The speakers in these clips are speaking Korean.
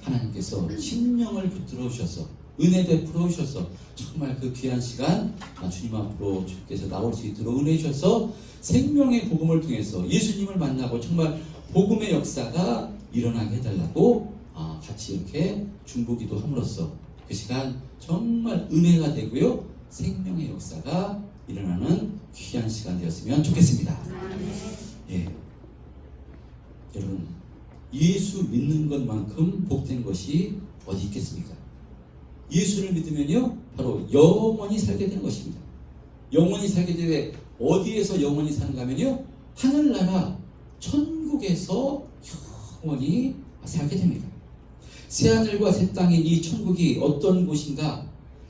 하나님께서 심령을 붙들어 오셔서 은혜 베풀어 오셔서 정말 그 귀한 시간 주님 앞으로 주께서 나올 수 있도록 은혜 주셔서 생명의 복음을 통해서 예수님을 만나고 정말 복음의 역사가 일어나게 해달라고 같이 이렇게 중보기도 함으로써 그 시간 정말 은혜가 되고요 생명의 역사가 일어나는 귀한 시간 되었으면 좋겠습니다. 예. 여러분 예수 믿는 것만큼 복된 것이 어디 있겠습니까? 예수를 믿으면요 바로 영원히 살게 되는 것입니다. 영원히 살게 되되 어디에서 영원히 사는가 하면요 하늘나라 천국에서 영원히 살게 됩니다. 새하늘과 새 땅인 이 천국이 어떤 곳인가?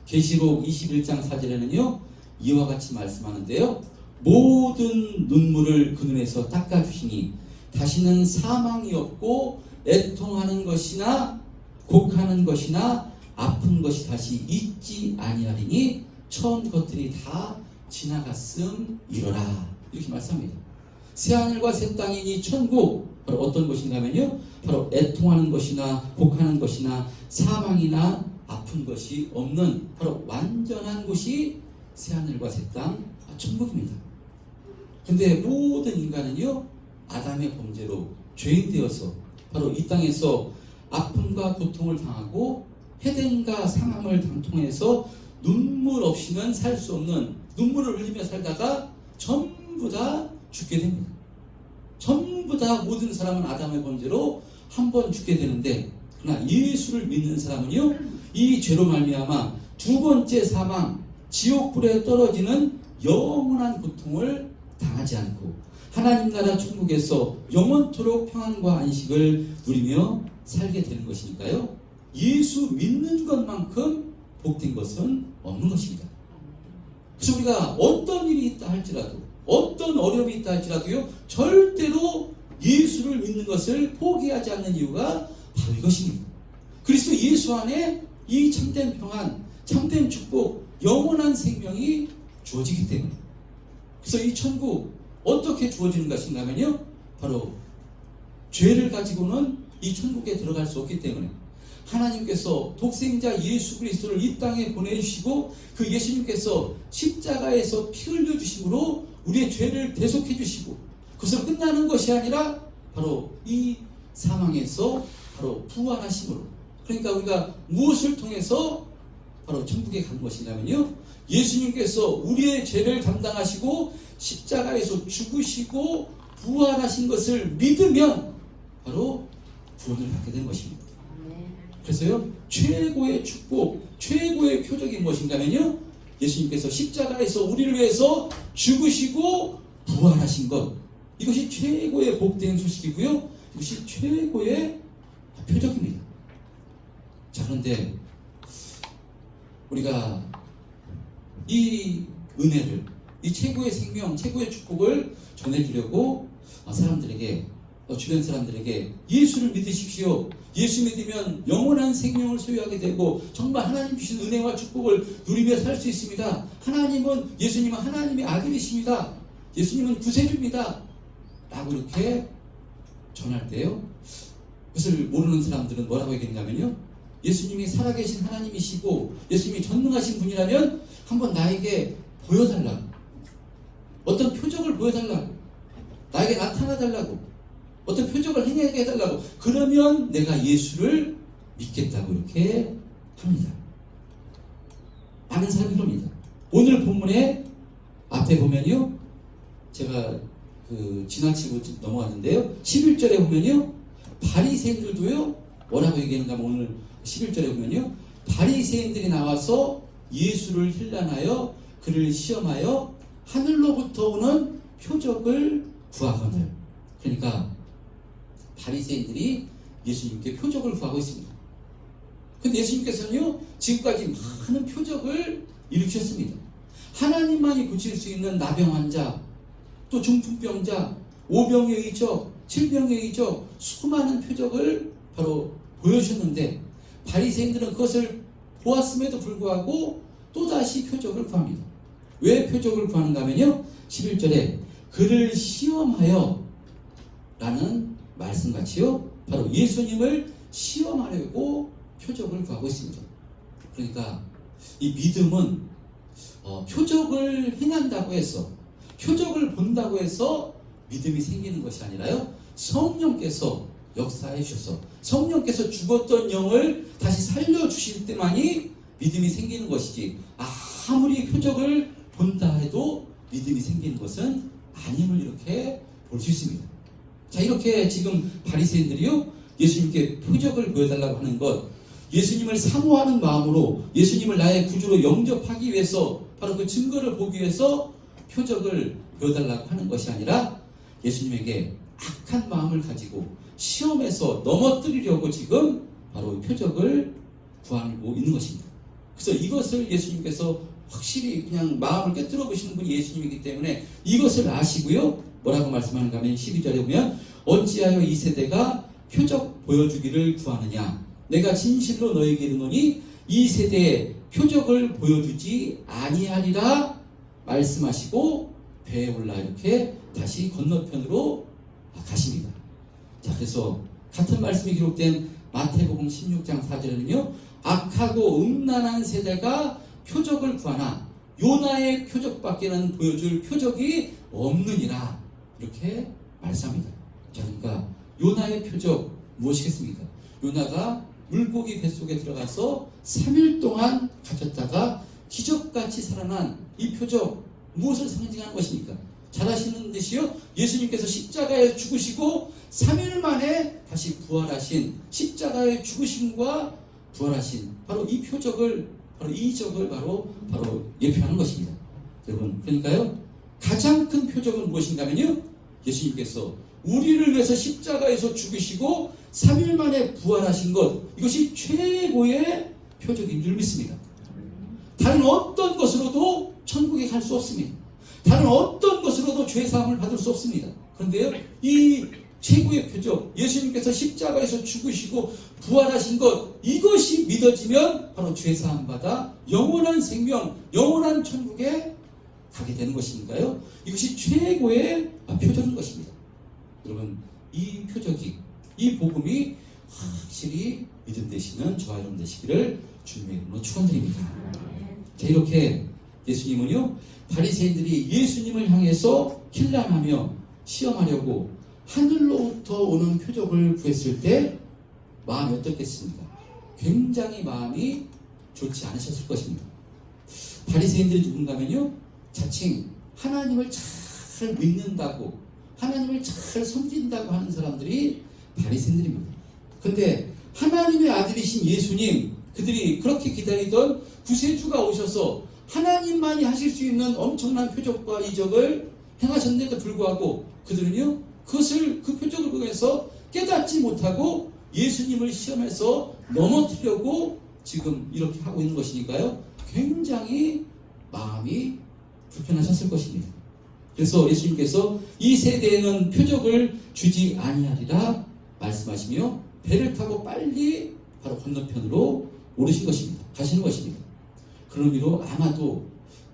계시록 21장 4절에는요 이와 같이 말씀하는데요 모든 눈물을 그 눈에서 닦아주시니 다시는 사망이 없고 애통하는 것이나 곡하는 것이나 아픈 것이 다시 있지 아니하리니 처음 것들이 다 지나갔음이로라 이렇게 말씀합니다. 새하늘과 새 땅인 이 천국 바로 어떤 것인가 하면요 바로 애통하는 것이나 곡하는 것이나 사망이나 아픈 것이 없는 바로 완전한 곳이 새하늘과 새 땅 천국입니다. 근데 모든 인간은요 아담의 범죄로 죄인 되어서 바로 이 땅에서 아픔과 고통을 당하고 해됨과 상함을 통해서 눈물 없이는 살 수 없는 눈물을 흘리며 살다가 전부 다 죽게 됩니다. 전부 다 모든 사람은 아담의 범죄로 한 번 죽게 되는데 그러나 예수를 믿는 사람은요 이 죄로 말미암아 두 번째 사망 지옥불에 떨어지는 영원한 고통을 당하지 않고 하나님 나라 천국에서 영원토록 평안과 안식을 누리며 살게 되는 것이니까요 예수 믿는 것만큼 복된 것은 없는 것입니다. 그래서 우리가 어떤 일이 있다 할지라도 어떤 어려움이 있다 할지라도요 절대로 예수를 믿는 것을 포기하지 않는 이유가 바로 이것입니다. 그리스도 예수 안에 이 참된 평안, 참된 축복, 영원한 생명이 주어지기 때문에 그래서 이 천국 어떻게 주어지는 것인가 하면요 바로 죄를 가지고는 이 천국에 들어갈 수 없기 때문에 하나님께서 독생자 예수 그리스도를 이 땅에 보내주시고 그 예수님께서 십자가에서 피 흘려주심으로 우리의 죄를 대속해 주시고 그것으로 끝나는 것이 아니라 바로 이 사망에서 바로 부활하심으로 그러니까 우리가 무엇을 통해서 바로 천국에 간 것이냐면요 예수님께서 우리의 죄를 담당하시고 십자가에서 죽으시고 부활하신 것을 믿으면 바로 구원을 받게 된 것입니다. 그래서요 최고의 축복 최고의 표적이 무엇인가면요 예수님께서 십자가에서 우리를 위해서 죽으시고 부활하신 것 이것이 최고의 복된 소식이고요 이것이 최고의 표적입니다. 자 그런데 우리가 이 은혜를 이 최고의 생명 최고의 축복을 전해주려고 사람들에게 주변 사람들에게 예수를 믿으십시오. 예수 믿으면 영원한 생명을 소유하게 되고 정말 하나님 주신 은혜와 축복을 누리며 살 수 있습니다. 예수님은 하나님의 아들이십니다. 예수님은 구세주입니다. 라고 이렇게 전할 때요. 그것을 모르는 사람들은 뭐라고 얘기하냐면요. 예수님이 살아계신 하나님이시고 예수님이 전능하신 분이라면 한번 나에게 보여달라고 어떤 표적을 보여달라고 나에게 나타나달라고 어떤 표적을 행하게 해달라고 그러면 내가 예수를 믿겠다고 이렇게 합니다. 많은 사람이 그럽니다. 오늘 본문에 앞에 보면요 제가 지나치고 넘어갔는데요 11절에 보면요 바리새인들도요 뭐라고 얘기하는가 하면 오늘 11절에 보면요 바리새인들이 나와서 예수를 힐난하여 그를 시험하여 하늘로부터 오는 표적을 구하거늘 그러니까 바리새인들이 예수님께 표적을 구하고 있습니다. 근데 예수님께서는요 지금까지 많은 표적을 일으키셨습니다. 하나님만이 고칠 수 있는 나병 환자 또 중풍병자 5병의 이적 7병의 이적 수많은 표적을 바로 보여주셨는데 바리새인들은 그것을 보았음에도 불구하고 또다시 표적을 구합니다. 왜 표적을 구하는가 하면요 11절에 그를 시험하여 라는 말씀같이요 바로 예수님을 시험하려고 표적을 구하고 있습니다. 그러니까 이 믿음은 표적을 행한다고 해서, 표적을 본다고 해서 믿음이 생기는 것이 아니라요, 성령께서 역사해 주셔서 성령께서 죽었던 영을 다시 살려주실 때만이 믿음이 생기는 것이지, 아무리 표적을 본다 해도 믿음이 생기는 것은 아님을 이렇게 볼 수 있습니다. 자, 이렇게 지금 바리새인들이요, 예수님께 표적을 보여달라고 하는 것, 예수님을 사모하는 마음으로 예수님을 나의 구주로 영접하기 위해서, 바로 그 증거를 보기 위해서 표적을 보여달라고 하는 것이 아니라 예수님에게 악한 마음을 가지고 시험에서 넘어뜨리려고 지금 바로 표적을 구하고 있는 것입니다. 그래서 이것을 예수님께서 확실히 그냥 마음을 깨뜨려 보시는 분이 예수님이기 때문에 이것을 아시고요, 뭐라고 말씀하는가 하면 12절에 보면, 어찌하여 이 세대가 표적 보여주기를 구하느냐, 내가 진실로 너에게 이르노니 이 세대에 표적을 보여주지 아니하리라 말씀하시고 배에 올라 이렇게 다시 건너편으로 가십니다. 자, 그래서 같은 말씀이 기록된 마태복음 16장 4절에는요, 악하고 음란한 세대가 표적을 구하나 요나의 표적밖에는 보여줄 표적이 없느니라, 이렇게 말씀합니다. 자, 그러니까 요나의 표적 무엇이겠습니까? 요나가 물고기 뱃속에 들어가서 3일 동안 갇혔다가 기적같이 살아난 이 표적, 무엇을 상징하는 것입니까? 잘 아시는 듯이요, 예수님께서 십자가에 죽으시고 3일 만에 다시 부활하신, 십자가의 죽으심과 부활하신 바로 이 표적을, 바로 이 이적을 바로 예표하는 것입니다. 여러분, 그러니까요, 가장 큰 표적은 무엇인가 하면요, 예수님께서 우리를 위해서 십자가에서 죽으시고 3일 만에 부활하신 것, 이것이 최고의 표적인 줄 믿습니다. 다른 어떤 것으로도 천국에 갈 수 없습니다. 다른 어떤 것으로도 죄사함을 받을 수 없습니다. 그런데요, 이 최고의 표적, 예수님께서 십자가에서 죽으시고 부활하신 것, 이것이 믿어지면 바로 죄사함 받아 영원한 생명, 영원한 천국에 가게 되는 것이니까요, 이것이 최고의 표적인 것입니다. 여러분, 이 표적이, 이 복음이 확실히 믿음 되시는 저와 여러분 되시기를 주님의 이름으로 축원드립니다. 자, 이렇게 예수님은요, 바리새인들이 예수님을 향해서 힐난하며 시험하려고 하늘로부터 오는 표적을 구했을 때 마음이 어떻겠습니까? 굉장히 마음이 좋지 않으셨을 것입니다. 바리새인들이 누군가 하면요, 자칭 하나님을 잘 믿는다고, 하나님을 잘 섬긴다고 하는 사람들이 바리새인들입니다. 그런데 하나님의 아들이신 예수님, 그들이 그렇게 기다리던 구세주가 오셔서 하나님만이 하실 수 있는 엄청난 표적과 이적을 행하셨는데도 불구하고 그들은요, 그 표적을 통해서 깨닫지 못하고 예수님을 시험해서 넘어뜨리려고 지금 이렇게 하고 있는 것이니까요, 굉장히 마음이 불편하셨을 것입니다. 그래서 예수님께서 이 세대에는 표적을 주지 아니하리라 말씀하시며 배를 타고 빨리 바로 건너편으로 오르신 것입니다. 가시는 것입니다. 그런 의미로 아마도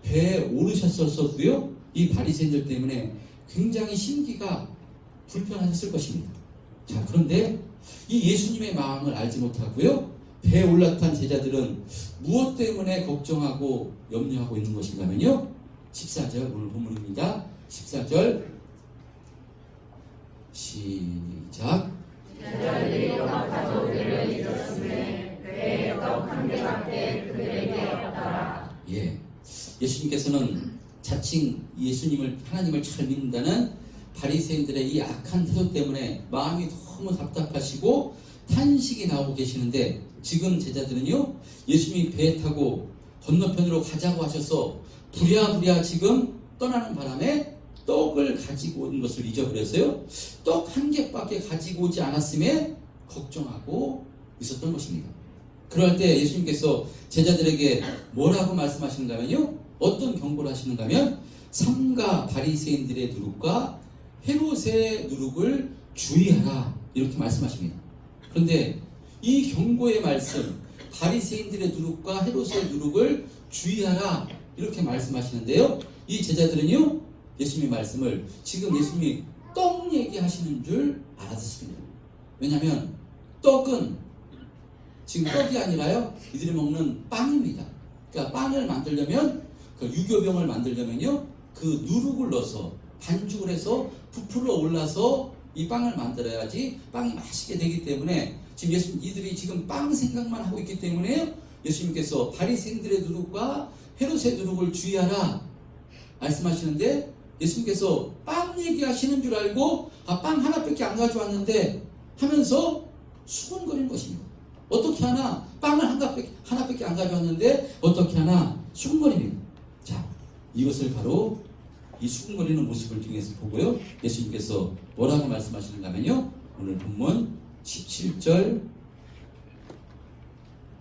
배에 오르셨었어도요, 이 바리새인들 때문에 굉장히 심기가 불편하셨을 것입니다. 자, 그런데 이 예수님의 마음을 알지 못하고요, 배에 올라탄 제자들은 무엇 때문에 걱정하고 염려하고 있는 것인가 하면요, 14절 오늘 본문입니다. 14절 시작. 제자들이 영악하죠 그를 잊었으니 배에 떡 한 개밖에 그들에게 없더라. 예, 예수님께서는 자칭 예수님을, 하나님을 잘 믿는다는 바리새인들의 이 악한 태도 때문에 마음이 너무 답답하시고 탄식이 나오고 계시는데, 지금 제자들은요, 예수님이 배에 타고 건너편으로 가자고 하셔서 부랴부랴 지금 떠나는 바람에 떡을 가지고 온 것을 잊어버려서요, 떡 한 개밖에 가지고 오지 않았음에 걱정하고 있었던 것입니다. 그럴 때 예수님께서 제자들에게 뭐라고 말씀하시는가 하면요, 어떤 경고를 하시는가 하면 삼가 바리새인들의 누룩과 헤롯의 누룩을 주의하라, 이렇게 말씀하십니다. 그런데 이 경고의 말씀, 바리새인들의 누룩과 헤롯의 누룩을 주의하라, 이렇게 말씀하시는데요, 이 제자들은요, 예수님의 말씀을, 지금 예수님이 떡 얘기하시는 줄 알아듣습니다. 왜냐하면 떡 한 개밖에 가지고 오지 않았음에 걱정하고 있었던 것입니다. 그런데 이 경고의 말씀, 바리새인들의 누룩과 헤롯의 누룩을 주의하라, 이렇게 말씀하시는데요, 이 제자들은요, 예수님의 말씀을 지금 예수님이 떡 얘기하시는 줄 알아듣습니다. 왜냐하면 떡은 지금 떡이 아니라요, 이들이 먹는 빵입니다. 그러니까 빵을 만들려면, 그 유교병을 만들려면요, 그 누룩을 넣어서 반죽을 해서 부풀어 올라서 이 빵을 만들어야지 빵이 맛있게 되기 때문에 지금 이들이 지금 빵 생각만 하고 있기 때문에 예수님께서 바리새인들의 누룩과 헤롯의 누룩을 주의하라 말씀하시는데, 예수님께서 빵 얘기하시는 줄 알고 빵 하나밖에 안 가져왔는데 하면서 수군거리는 것입니다. 어떻게 하나 빵을 하나밖에 안 가져왔는데 어떻게 하나 수군거립니다. 자, 이것을 바로 이 수군거리는 모습을 통해서 보고요, 예수님께서 뭐라고 말씀하시는가 하면요, 오늘 본문 17절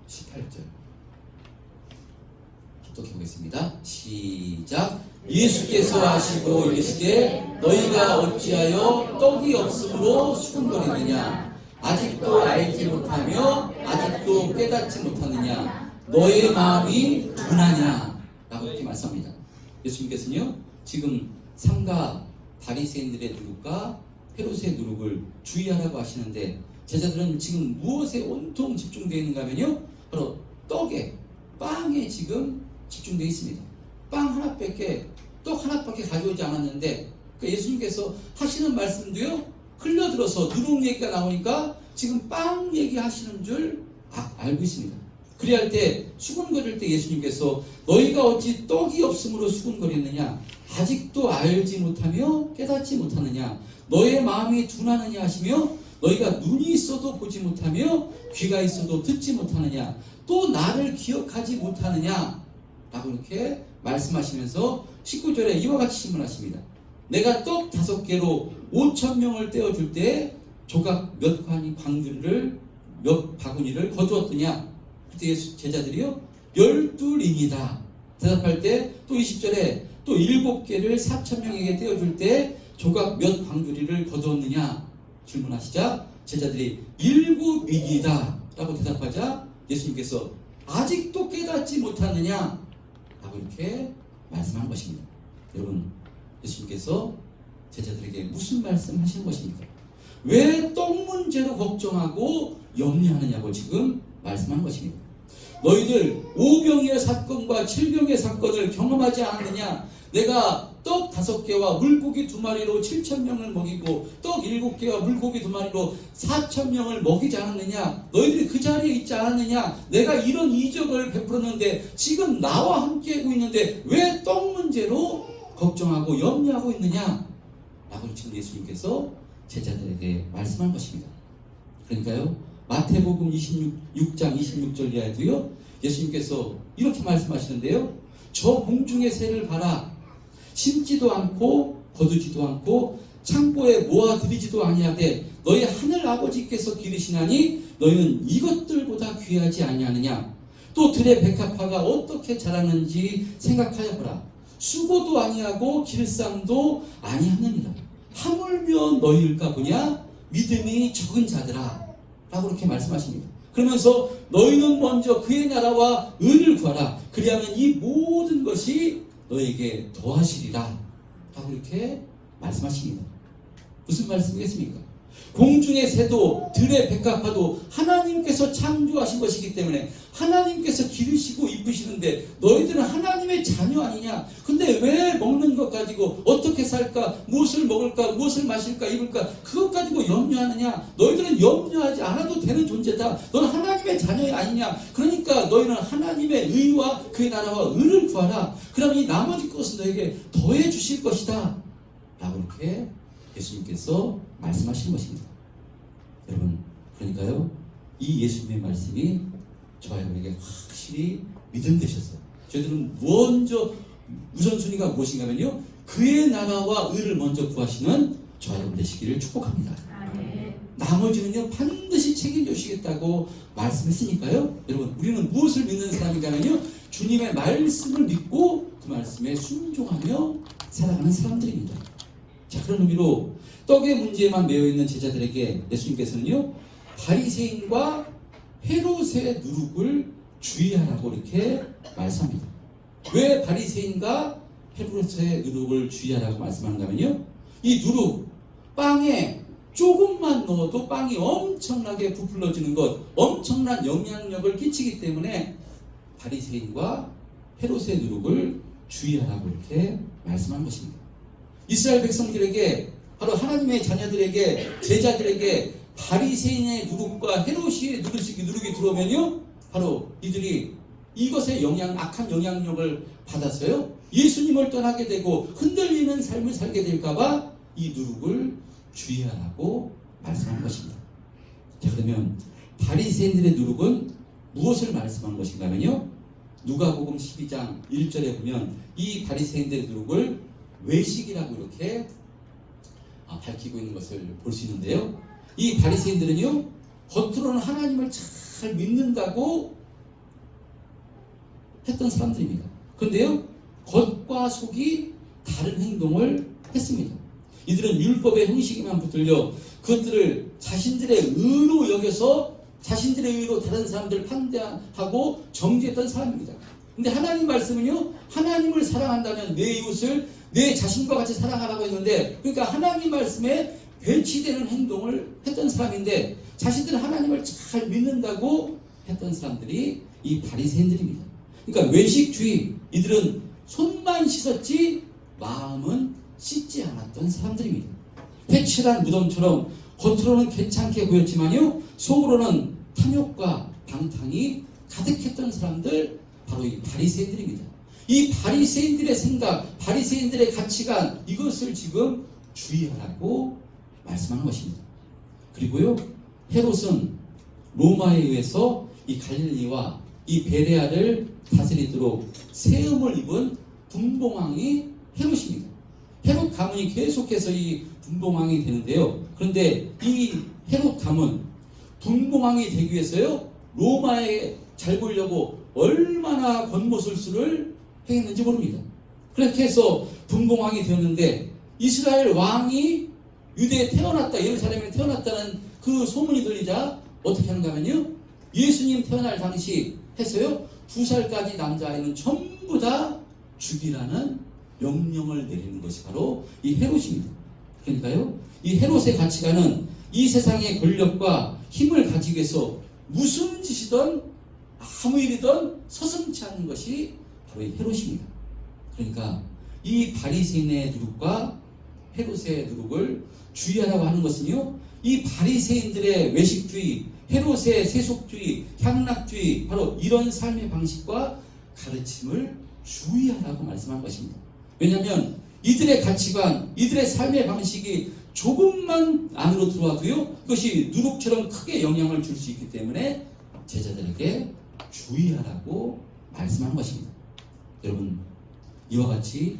18절 어떻게 보겠습니다. 시작. 예수께서 하시고 이르시되 너희가 어찌하여 떡이 없으므로 수군거리느냐. 아직도 알지 못하며 아직도 깨닫지 못하느냐. 너의 마음이 둔하냐. 라고 이렇게 말씀합니다. 예수님께서는요, 지금 삼가 바리새인들의 누룩과 헤롯의 누룩을 주의하라고 하시는데, 제자들은 지금 무엇에 온통 집중되어 있는가 하면요, 바로 떡에, 빵에 지금 집중되어 있습니다. 빵 하나밖에, 떡 하나밖에 가져오지 않았는데, 그러니까 예수님께서 하시는 말씀도요, 흘려들어서 누룩 얘기가 나오니까 지금 빵 얘기하시는 줄 알고 있습니다. 그리할 때, 수군거릴 때 예수님께서 너희가 어찌 떡이 없으므로 수군거리느냐, 아직도 알지 못하며 깨닫지 못하느냐, 너의 마음이 둔하느냐 하시며, 너희가 눈이 있어도 보지 못하며 귀가 있어도 듣지 못하느냐, 또 나를 기억하지 못하느냐 라고 이렇게 말씀하시면서 19절에 이와 같이 질문하십니다. 내가 떡 5개로 5,000명을 떼어줄 때 조각 몇 바구니를 거두었더냐. 그때 제자들이요, 12링이다 대답할 때, 또 20절에 또 7개를 4,000명에게 떼어줄 때 조각 몇 광주리를 거두었느냐 질문하시자 제자들이 7링이다 라고 대답하자 예수님께서 아직도 깨닫지 못하느냐 라고 이렇게 말씀한 것입니다. 여러분, 예수님께서 제자들에게 무슨 말씀하신 것입니까? 왜 떡 문제로 걱정하고 염려하느냐고 지금 말씀한 것입니다. 너희들 5병의 사건과 7병의 사건을 경험하지 않았느냐? 내가 떡 5개와 물고기 2마리로 7,000명을 먹이고 떡 7개와 물고기 2마리로 4,000명을 먹이지 않았느냐? 너희들이 그 자리에 있지 않았느냐? 내가 이런 이적을 베풀었는데 지금 나와 함께하고 있는데 왜 떡 문제로 걱정하고 염려하고 있느냐? 라고 지금 예수님께서 제자들에게 말씀한 것입니다. 그러니까요, 마태복음 26장 26절 이하에도요, 예수님께서 이렇게 말씀하시는데요, 저 공중의 새를 봐라. 심지도 않고 거두지도 않고 창고에 모아들이지도 아니하되 너희 하늘 아버지께서 기르시나니 너희는 이것들보다 귀하지 아니하느냐. 또 들의 백합화가 어떻게 자라는지 생각하여 보라. 수고도 아니하고 길쌈도 아니하느니라. 하물며 너희일까 보냐. 믿음이 적은 자들아 라고 이렇게 말씀하십니다. 그러면서 너희는 먼저 그의 나라와 의를 구하라. 그리하면 이 모든 것이 너에게 더하시리라 라고 이렇게 말씀하십니다. 무슨 말씀이겠습니까? 공중의 새도 들의 백합화도 하나님께서 창조하신 것이기 때문에 하나님께서 기르시고 이쁘시는데 너희들은 하나님의 자녀 아니냐? 근데 왜 먹는 것 가지고 어떻게 살까? 무엇을 먹을까? 무엇을 마실까? 입을까? 그것 가지고 염려하느냐? 너희들은 염려하지 않아도 되는 존재다. 너는 하나님의 자녀 아니냐? 그러니까 너희는 하나님의 의와 그의 나라와 의를 구하라. 그럼 이 나머지 것은 너에게 더해 주실 것이다 라고 이렇게 예수님께서 말씀하신 것입니다. 여러분, 그러니까요, 이 예수님의 말씀이 저와 여러분에게 확실히 믿음 되셨어요. 저희들은 먼저 우선순위가 무엇인가면요, 그의 나라와 의를 먼저 구하시는 저와 여러분 되시기를 축복합니다. 나머지는요 반드시 책임져 주시겠다고 말씀했으니까요. 여러분, 우리는 무엇을 믿는 사람인가면요, 주님의 말씀을 믿고 그 말씀에 순종하며 살아가는 사람들입니다. 자, 그런 의미로 떡의 문제에만 매여있는 제자들에게 예수님께서는요, 바리새인과 헤롯의 누룩을 주의하라고 이렇게 말씀합니다. 왜 바리새인과 헤롯의 누룩을 주의하라고 말씀하는가 하면요, 이 누룩, 빵에 조금만 넣어도 빵이 엄청나게 부풀러지는 것, 엄청난 영향력을 끼치기 때문에 바리새인과 헤롯의 누룩을 주의하라고 이렇게 말씀한 것입니다. 이스라엘 백성들에게, 바로 하나님의 자녀들에게, 제자들에게 바리새인의 누룩과 헤롯의 누룩이 들어오면요, 바로 이들이 이것의 악한 영향력을 받아서요, 예수님을 떠나게 되고 흔들리는 삶을 살게 될까봐 이 누룩을 주의하라고 말씀한 것입니다. 자, 그러면 바리새인들의 누룩은 무엇을 말씀한 것인가 하면요, 누가복음 12장 1절에 보면 이 바리새인들의 누룩을 외식이라고 이렇게 밝히고 있는 것을 볼 수 있는데요, 이 바리새인들은요, 겉으로는 하나님을 잘 믿는다고 했던 사람들입니다. 그런데요, 겉과 속이 다른 행동을 했습니다. 이들은 율법의 형식에만 붙들려 그것들을 자신들의 의로 여겨서 자신들의 의로 다른 사람들을 판단하고 정죄했던 사람입니다. 근데 하나님 말씀은요, 하나님을 사랑한다면 내 이웃을 내 자신과 같이 사랑하라고 했는데, 그러니까 하나님 말씀에 배치되는 행동을 했던 사람인데, 자신들은 하나님을 잘 믿는다고 했던 사람들이 이 바리새인들입니다. 그러니까 외식주의, 이들은 손만 씻었지 마음은 씻지 않았던 사람들입니다. 회칠한 무덤처럼 겉으로는 괜찮게 보였지만요, 속으로는 탐욕과 방탕이 가득했던 사람들, 바로 이 바리새인들입니다. 이 바리새인들의 생각, 바리새인들의 가치관, 이것을 지금 주의하라고 말씀하는 것입니다. 그리고요, 헤롯은 로마에 의해서 이 갈릴리와 이 베레아를 다스리도록 세움을 입은 분봉왕이 헤롯입니다. 헤롯 가문이 계속해서 이 분봉왕이 되는데요, 그런데 이 헤롯 가문 분봉왕이 되기 위해서요, 로마에 잘 보려고 얼마나 권모술수를 행했는지 모릅니다. 그렇게 해서 분봉왕이 되었는데, 이스라엘 왕이 유대에 태어났다, 예루살렘에 태어났다는 그 소문이 들리자 어떻게 하는가 하면요, 예수님 태어날 당시 해서요, 2살까지 남자아이는 전부 다 죽이라는 명령을 내리는 것이 바로 이 헤롯입니다. 그러니까요, 이 헤롯의 가치관은 이 세상의 권력과 힘을 가지기 위해서 무슨 짓이든 아무 일이든 서슴지 않는 것이 바로 이 헤롯입니다. 그러니까 이 바리새인의 누룩과 헤롯의 누룩을 주의하라고 하는 것은요, 이 바리새인들의 외식주의, 헤롯의 세속주의, 향락주의, 바로 이런 삶의 방식과 가르침을 주의하라고 말씀한 것입니다. 왜냐하면 이들의 가치관, 이들의 삶의 방식이 조금만 안으로 들어와도요, 그것이 누룩처럼 크게 영향을 줄 수 있기 때문에 제자들에게 주의하라고 말씀한 것입니다. 여러분, 이와 같이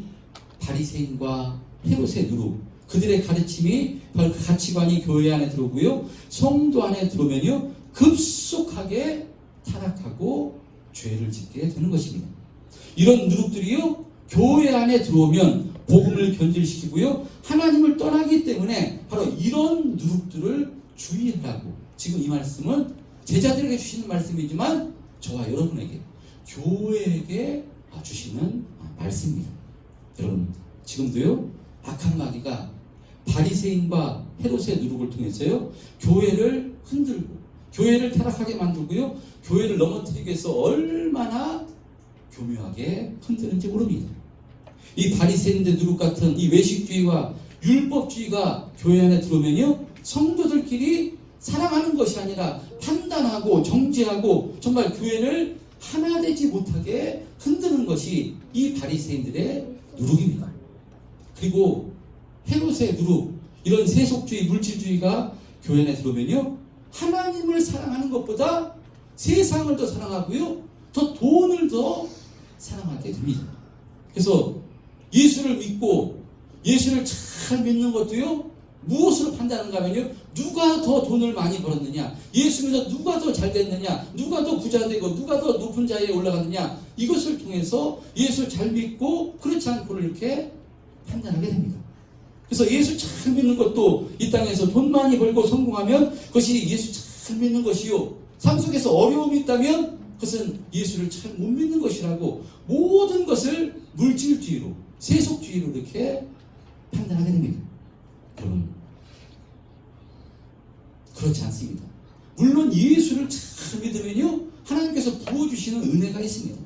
바리새인과 헤롯의 누룩, 그들의 가르침이, 바로 그 가치관이 교회 안에 들어오고요, 성도 안에 들어오면요, 급속하게 타락하고 죄를 짓게 되는 것입니다. 이런 누룩들이요, 교회 안에 들어오면 복음을 변질시키고요, 하나님을 떠나기 때문에 바로 이런 누룩들을 주의하라고 지금 이 말씀은 제자들에게 주시는 말씀이지만 저와 여러분에게, 교회에게 주시는 말씀입니다. 여러분, 지금도요, 악한 마귀가 바리새인과 헤롯의 누룩을 통해서요, 교회를 흔들고 교회를 타락하게 만들고요, 교회를 넘어뜨리기 위해서 얼마나 교묘하게 흔드는지 모릅니다. 이 바리새인들 누룩 같은 이 외식주의와 율법주의가 교회 안에 들어오면요, 성도들끼리 사랑하는 것이 아니라 판단하고 정죄하고 정말 교회를 하나 되지 못하게 흔드는 것이 이 바리새인들의 누룩입니다. 그리고 헤롯의 누룩, 이런 세속주의, 물질주의가 교회 안에 들어오면요, 하나님을 사랑하는 것보다 세상을 더 사랑하고요, 더 돈을 더 사랑하게 됩니다. 그래서 예수를 믿고 예수를 잘 믿는 것도요, 무엇으로 판단하는가 하면요, 누가 더 돈을 많이 벌었느냐, 예수 믿어 누가 더 잘 됐느냐, 누가 더 부자 되고 누가 더 높은 자리에 올라갔느냐, 이것을 통해서 예수를 잘 믿고 그렇지 않고를 이렇게 판단하게 됩니다. 그래서 예수 잘 믿는 것도 이 땅에서 돈 많이 벌고 성공하면 그것이 예수 잘 믿는 것이요, 삶 속에서 어려움이 있다면 그것은 예수를 잘 못 믿는 것이라고, 모든 것을 물질주의로, 세속주의로 이렇게 판단하게 됩니다. 여러분, 그렇지 않습니다. 물론 예수를 잘 믿으면요, 하나님께서 부어주시는 은혜가 있습니다.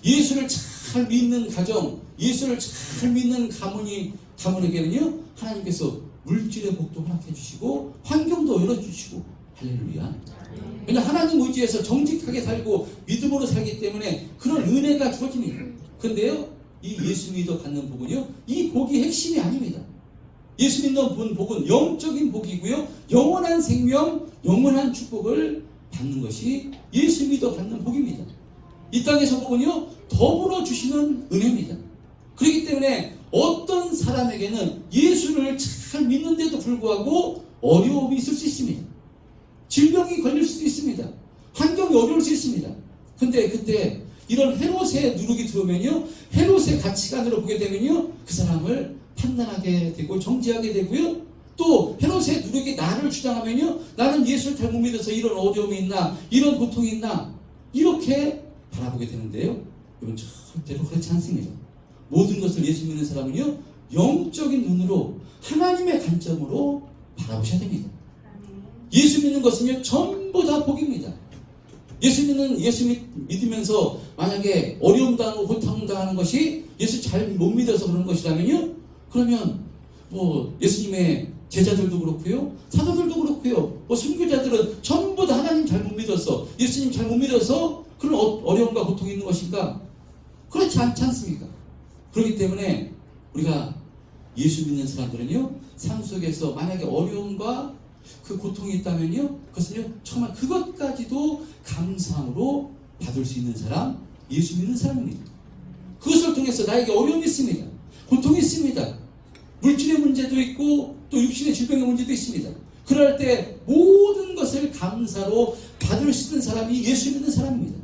예수를 잘 믿는 가정, 예수를 잘 믿는 가문에게는요, 하나님께서 물질의 복도 허락해 주시고 환경도 열어주시고, 할렐루야. 왜냐하면 하나님 의지에서 정직하게 살고 믿음으로 살기 때문에 그런 은혜가 주어집니다. 그런데요, 이 예수 믿어 받는 복은요, 이 복이 핵심이 아닙니다. 예수 믿는 복은 영적인 복이고요, 영원한 생명, 영원한 축복을 받는 것이 예수 믿어 받는 복입니다. 이 땅에서 복은요, 더불어 주시는 은혜입니다. 그렇기 때문에 어떤 사람에게는 예수를 잘 믿는데도 불구하고 어려움이 있을 수 있습니다. 질병이 걸릴 수도 있습니다. 환경이 어려울 수 있습니다. 근데 그때 이런 헤롯의 누룩이 들어오면요, 헤롯의 가치관으로 보게 되면요, 그 사람을 판단하게 되고 정죄하게 되고요, 또 헤롯의 누룩이 나를 주장하면요, 나는 예수를 잘못 믿어서 이런 어려움이 있나, 이런 고통이 있나, 이렇게 바라보게 되는데요, 여러분 절대로 그렇지 않습니다. 모든 것을 예수 믿는 사람은요, 영적인 눈으로 하나님의 관점으로 바라보셔야 됩니다. 예수 믿는 것은요, 전부 다 복입니다. 예수 믿으면서 만약에 어려움 당하고 고통 당하는 것이 예수 잘 못 믿어서 그런 것이라면요, 그러면 뭐 예수님의 제자들도 그렇고요, 사도들도 그렇고요, 뭐 순교자들은 전부 다 하나님 잘 못 믿어서, 예수님 잘 못 믿어서 그런 어려움과 고통이 있는 것인가? 그렇지 않지 않습니까? 그렇기 때문에 우리가 예수 믿는 사람들은요, 삶 속에서 만약에 어려움과 그 고통이 있다면요, 그것은요, 정말 그것까지도 감사함으로 받을 수 있는 사람, 예수 믿는 사람입니다. 그것을 통해서 나에게 어려움이 있습니다. 고통이 있습니다. 물질의 문제도 있고 또 육신의 질병의 문제도 있습니다. 그럴 때 모든 것을 감사로 받을 수 있는 사람이 예수 믿는 사람입니다.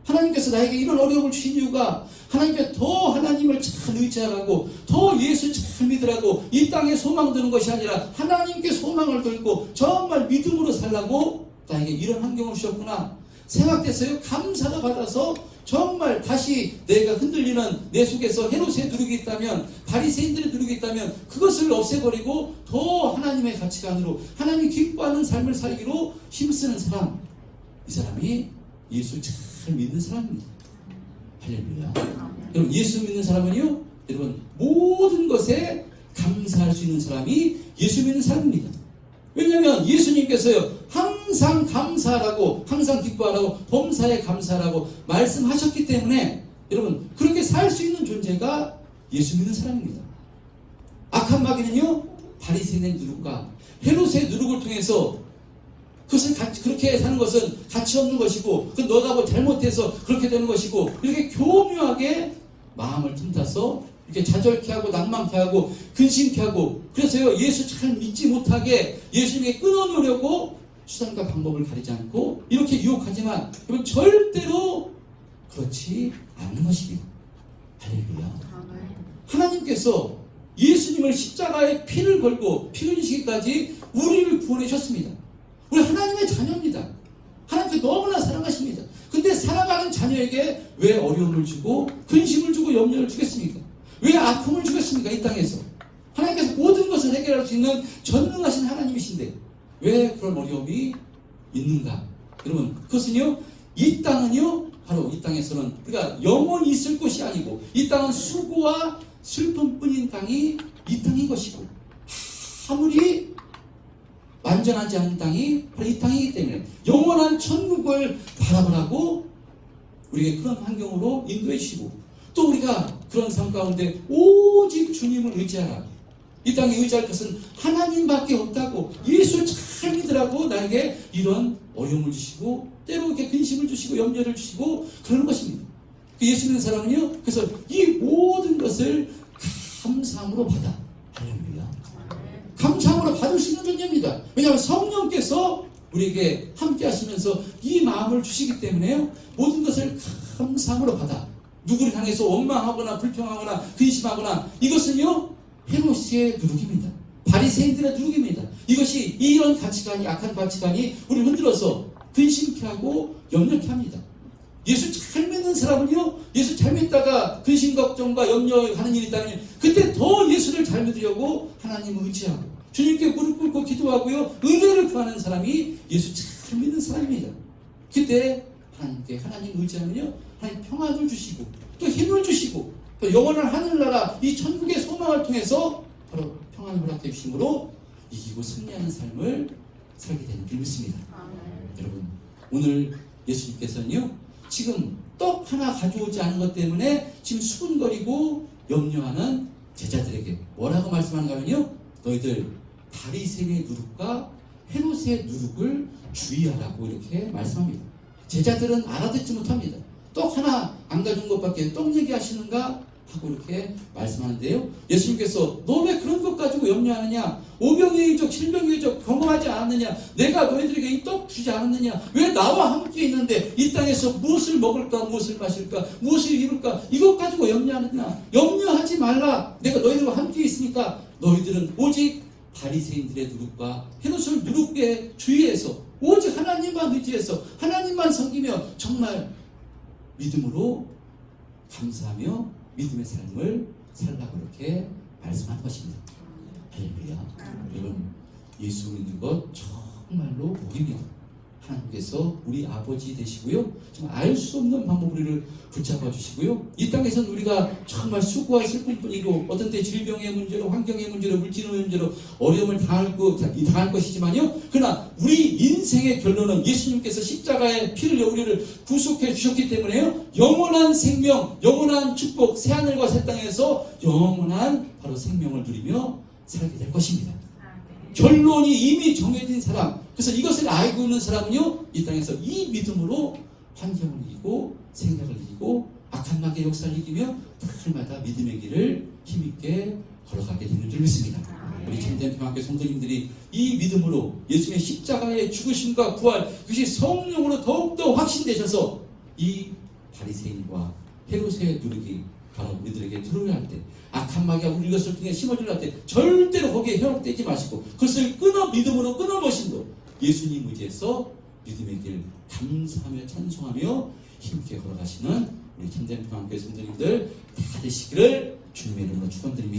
하나님께서 나에게 이런 어려움을 주신 이유가 하나님께 더 하나님을 잘 의지하라고, 더 예수 잘 믿으라고, 이 땅에 소망 두는 것이 아니라 하나님께 소망을 들고 정말 믿음으로 살라고 나에게 이런 환경을 주셨구나 생각돼서요, 감사가 받아서 정말 다시 내가 흔들리는 내 속에서 헤롯의 누룩이 있다면, 바리새인들의 누룩이 있다면 그것을 없애버리고 더 하나님의 가치관으로 하나님이 기뻐하는 삶을 살기로 힘쓰는 사람, 이 사람이 예수 잘 믿는 사람입니다. 할렐루야. 여러분, 예수 믿는 사람은요, 여러분 모든 것에 감사할 수 있는 사람이 예수 믿는 사람입니다. 왜냐하면 예수님께서요, 항상 감사하라고, 항상 기뻐하라고, 범사에 감사하라고 말씀하셨기 때문에 여러분 그렇게 살 수 있는 존재가 예수 믿는 사람입니다. 악한 마귀는요, 바리새인의 누룩과 헤롯의 누룩을 통해서 그것을 그렇게 사는 것은 가치 없는 것이고, 그 너가 뭐 잘못해서 그렇게 되는 것이고, 이렇게 교묘하게 마음을 틈타서 이렇게 자절케 하고 낭만케 하고 근심케 하고, 그래서요, 예수 잘 믿지 못하게 예수님에게 끊어놓으려고 수단과 방법을 가리지 않고 이렇게 유혹하지만 여러분 절대로 그렇지 않는 것입니다. 할렐루야. 하나님께서 예수님을 십자가에 피를 걸고 피 흘리시기까지 우리를 구원해 주셨습니다. 우리 하나님의 자녀입니다. 하나님께 너무나 사랑하십니다. 근데 사랑하는 자녀에게 왜 어려움을 주고 근심을 주고 염려를 주겠습니까? 왜 아픔을 주겠습니까? 이 땅에서 하나님께서 모든 것을 해결할 수 있는 전능하신 하나님이신데 왜 그런 어려움이 있는가? 여러분, 그것은요, 이 땅은요, 바로 이 땅에서는 우리가 영원히 있을 곳이 아니고, 이 땅은 수고와 슬픔뿐인 땅이 이 땅인 것이고, 아무리 완전하지 않은 땅이 바로 이 땅이기 때문에 영원한 천국을 바라보라고 우리에게 그런 환경으로 인도해 주시고, 또 우리가 그런 삶 가운데 오직 주님을 의지하라. 이 땅에 의지할 것은 하나님밖에 없다고, 예수 잘 믿으라고 나에게 이런 어려움을 주시고 때로 이렇게 근심을 주시고 염려를 주시고 그러는 것입니다. 예수 믿는 사람은요, 그래서 이 모든 것을 감사함으로 받아. 할렐루야. 감사함으로 받을 수 있는 존재입니다. 왜냐하면 성령께서 우리에게 함께 하시면서 이 마음을 주시기 때문에요, 모든 것을 감사함으로 받아. 누구를 향해서 원망하거나 불평하거나 근심하거나, 이것은요, 헤롯의 누룩입니다. 바리새인들의 누룩입니다. 이것이 이런 가치관이, 악한 가치관이 우리를 흔들어서 근심케 하고 염려케 합니다. 예수 잘 믿는 사람은요, 예수 잘 믿다가 근심 걱정과 염려하는 일이 있다면 그때 더 예수를 잘 믿으려고 하나님을 의지하고 주님께 무릎 꿇고 기도하고요. 은혜를 구하는 사람이 예수 잘 믿는 사람입니다. 그때 하나님께 하나님 의지하면요. 하나님 평안을 주시고 또 힘을 주시고 또 영원한 하늘나라 이 천국의 소망을 통해서 바로 평안을 허락해 주심으로 이기고 승리하는 삶을 살게 되는 줄 믿습니다. 여러분 오늘 예수님께서는요. 지금 떡 하나 가져오지 않은 것 때문에 지금 수군거리고 염려하는 제자들에게 뭐라고 말씀하는가 하면요. 너희들 바리새인의 누룩과 헤롯의 누룩을 주의하라고 이렇게 말씀합니다. 제자들은 알아듣지 못합니다. 떡 하나 안 가져온 것밖에 떡 얘기하시는가 하고 이렇게 말씀하는데요. 예수님께서 너 왜 그런 것 가지고 염려하느냐? 오병이적 칠병이적 경험하지 않았느냐? 내가 너희들에게 이 떡 주지 않았느냐? 왜 나와 함께 있는데 이 땅에서 무엇을 먹을까? 무엇을 마실까? 무엇을 입을까? 이것 가지고 염려하느냐? 염려하지 말라. 내가 너희들과 함께 있으니까 너희들은 오직 바리새인들의 누룩과 헤롯을 누룩에 주의해서 오직 하나님만 의지해서 하나님만 섬기며 정말 믿음으로 감사하며 믿음의 삶을 살라고 이렇게 말씀한 것입니다. 할렐루야. 여러분 예수 믿는 것 정말로 복입니다. 하나님께서 우리 아버지 되시고요. 정말 알 수 없는 방법으로 우리를 붙잡아 주시고요. 이 땅에서는 우리가 정말 수고와 슬픔뿐이고 어떤 때 질병의 문제로 환경의 문제로 물질의 문제로 어려움을 당할 것이지만요. 그러나 우리 인생의 결론은 예수님께서 십자가의 피를 흘려 우리를 구속해 주셨기 때문에요. 영원한 생명, 영원한 축복, 새하늘과 새 땅에서 영원한 바로 생명을 누리며 살게 될 것입니다. 결론이 이미 정해진 사람, 그래서 이것을 알고 있는 사람은요, 이 땅에서 이 믿음으로 환경을 이기고 생각을 이기고 악한 마귀의 역사를 이기며 날마다 믿음의 길을 힘있게 걸어가게 되는 줄 믿습니다. 우리 참된 평화교회 성도님들이 이 믿음으로 예수님의 십자가의 죽으심과 부활, 그것이 성령으로 더욱더 확신되셔서 이 바리새인과 헤롯의 누룩이 바로 우리들에게 들어오려 할 때, 악한 마귀가 우리 것을 통해 심어주려 할 때 절대로 거기에 현혹되지 마시고 그것을 끊어 믿음으로 끊어보심도 예수님 의지해서 믿음의 길 감사하며 찬송하며 힘있게 걸어가시는 우리 참된 평화교회 성도님들 다 되시기를 주님의 이름으로 축원드립니다.